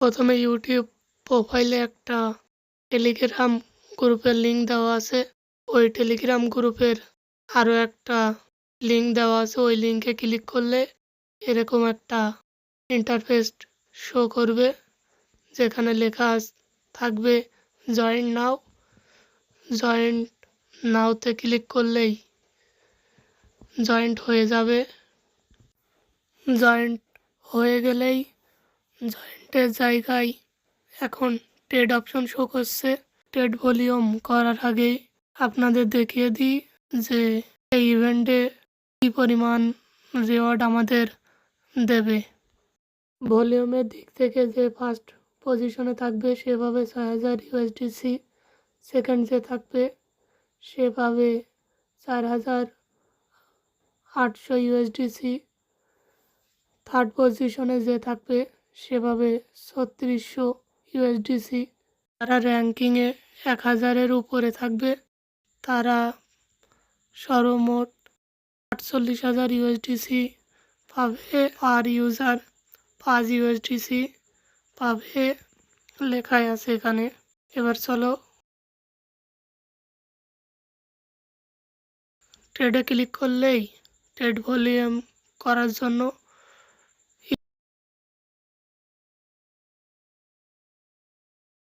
প্রথমে ইউটিউব প্রোফাইলে একটা টেলিগ্রাম গ্রুপের লিঙ্ক দেওয়া আছে। ওই টেলিগ্রাম গ্রুপের আরও একটা লিঙ্ক দেওয়া আছে। ওই লিঙ্কে ক্লিক করলে এরকম একটা ইন্টারফেস শো করবে, যেখানে লেখা থাকবে জয়েন নাও। জয়েন নাওতে ক্লিক করলেই জয়েন্ট হয়ে যাবে। জয়েন্ট হয়ে গেলেই জয়েন্টের জায়গায় এখন ট্রেড অপশন শো করছে। ট্রেড ভলিউম করার আগেই আপনাদের দেখিয়ে দিই যে এই ইভেন্টে কী পরিমাণ রিওয়ার্ড আমাদের দেবে। ভলিউমের দিক থেকে যে ফার্স্ট পজিশনে থাকবে সে পাবে ৬,০০০ ইউএসডিসি। সেকেন্ড যে থাকবে সে পাবে ৪,৮০০ ইউএসডিসি। থার্ড পজিশনে যে থাকবে সে পাবে ৩৬০০ ইউএসডিসি। যারা র্যাঙ্কিংয়ে ১,০০০-এর উপরে থাকবে তারা সর্বমোট ৪৮,০০০ ইউএসডিসি পাবে। আর ইউজার ৫ ইউএসডিসি পাবে, লেখাই আছে এখানে। এবার চলো ট্রেডে ক্লিক করলেই ট্রেড ভলিউম করার জন্য